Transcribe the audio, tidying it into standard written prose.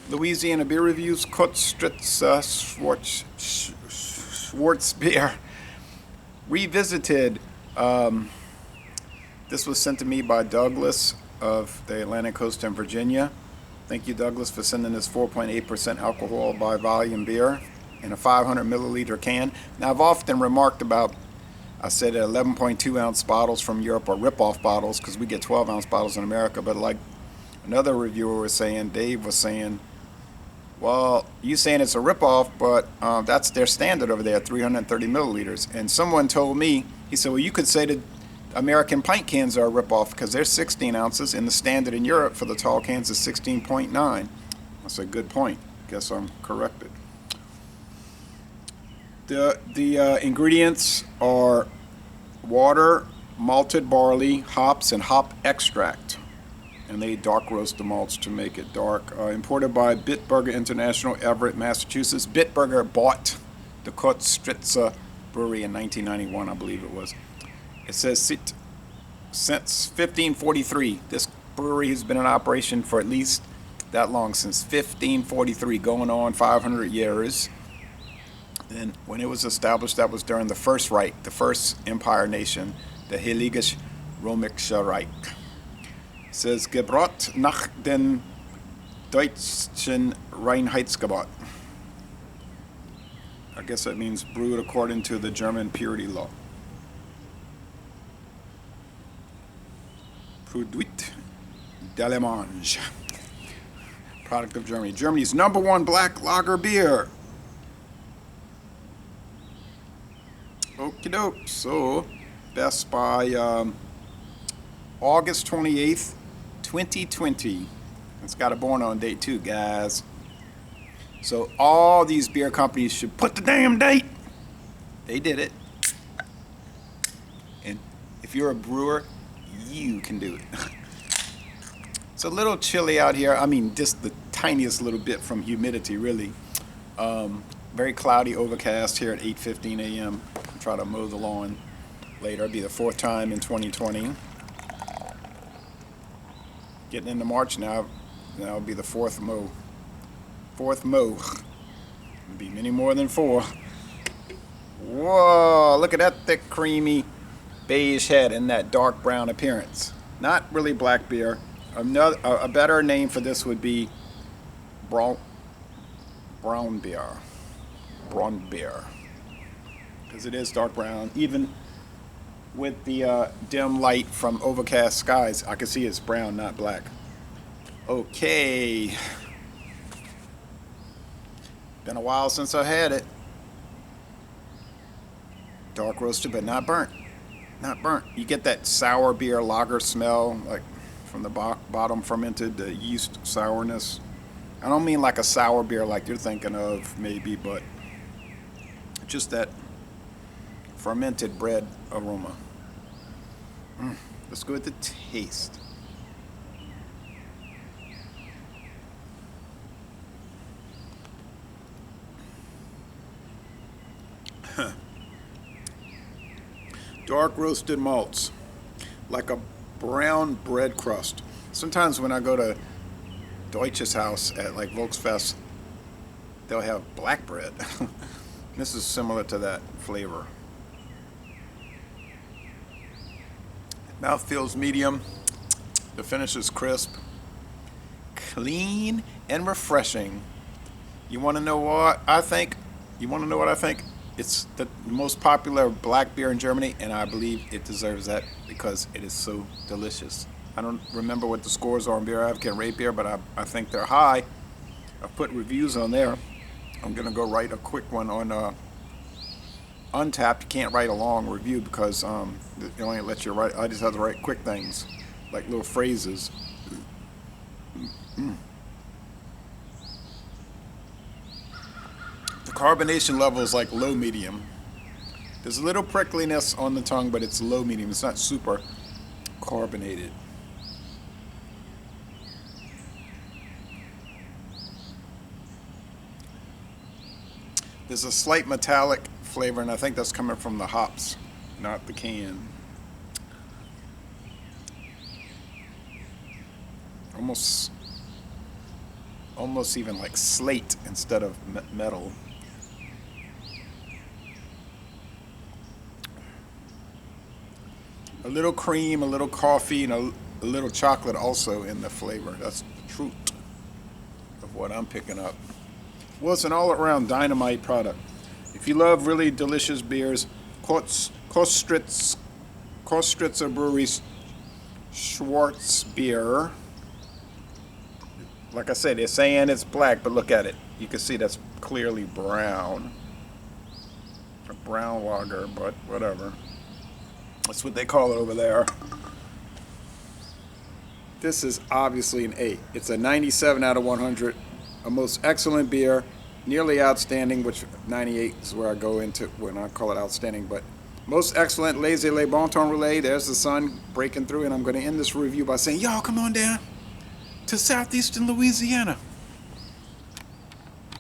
Louisiana beer reviews. Köstritzer Schwarzbier revisited. This was sent to me by Douglas of the Atlantic Coast in Virginia. Thank you, Douglas, for sending this 4.8% alcohol by volume beer in a 500 milliliter can. Now, I've often remarked about, I said 11.2 ounce bottles from Europe are rip-off bottles because we get 12 ounce bottles in America. But like another reviewer was saying, Dave was saying, well, you saying it's a ripoff, but that's their standard over there, 330 milliliters. And someone told me, he said, well, you could say that American pint cans are a ripoff because they're 16 ounces, and the standard in Europe for the tall cans is 16.9. That's a good point. Guess I'm corrected. The ingredients are water, malted barley, hops, and hop extract. And they dark roast the malts to make it dark. Imported by Bitburger International, Everett, Massachusetts. Bitburger bought the Köstritzer brewery in 1991, I believe it was. It says since 1543. This brewery has been in operation for at least that long, since 1543, going on 500 years. And when it was established, that was during the First Reich, the First Empire Nation, the Heiliges Römische Reich. It says, Gebraut nach den deutschen Reinheitsgebot. I guess that means brewed according to the German purity law. Produit d'Allemagne. Product of Germany. Germany's #1 black lager beer. Okie doke. So, best by August 28th, 2020. It's got a born on date too, guys. So all these beer companies should put the damn date. They did it. And if you're a brewer, you can do it. It's a little chilly out here. I mean, just the tiniest little bit from humidity, really. Very cloudy, overcast here at 8:15 a.m. I'll try to mow the lawn later. It'll be the 4th time in 2020. Getting into March now. Now it'll be the 4th mow. 4th mow. It'll be many more than 4. Whoa, look at that thick, creamy beige head and that dark brown appearance. Not really black beer. A better name for this would be brown beer. Brown beer. Because it is dark brown. Even with the dim light from overcast skies, I can see it's brown, not black. Okay. Been a while since I had it. Dark roasted, but not burnt. Not burnt. You get that sour beer lager smell, like from the bottom fermented, the yeast sourness. I don't mean like a sour beer like you're thinking of, maybe, but just that fermented bread aroma. Let's go with the taste. Dark roasted malts, like a brown bread crust. Sometimes when I go to Deutsches Haus at like Volksfest, they'll have black bread. This is similar to that flavor. Mouth feels medium. The finish is crisp, clean, and refreshing. You want to know what I think? It's the most popular black beer in Germany, and I believe it deserves that because it is so delicious. I don't remember what the scores are on Beer Advocate Rate Beer, but I think they're high. I've put reviews on there. I'm going to go write a quick one on Untapped. You can't write a long review because they only let you write. I just have to write quick things, like little phrases. The carbonation level is like low medium. There's a little prickliness on the tongue, but it's low medium. It's not super carbonated. There's a slight metallic flavor, and I think that's coming from the hops, not the can. Almost almost even like slate instead of metal. A little cream, a little coffee, and a little chocolate also in the flavor. That's the truth of what I'm picking up. Well, it's an all-around dynamite product. If you love really delicious beers, Köstritzer Brewery's Schwarzbier. Like I said, they're saying it's black, but look at it. You can see that's clearly brown. A brown lager, but whatever. That's what they call it over there. This is obviously an 8. It's a 97 out of 100. A most excellent beer. Nearly outstanding, which 98 is where I go into when I call it outstanding. But most excellent, laissez le bon temps relais. There's the sun breaking through. And I'm going to end this review by saying, y'all come on down to southeastern Louisiana.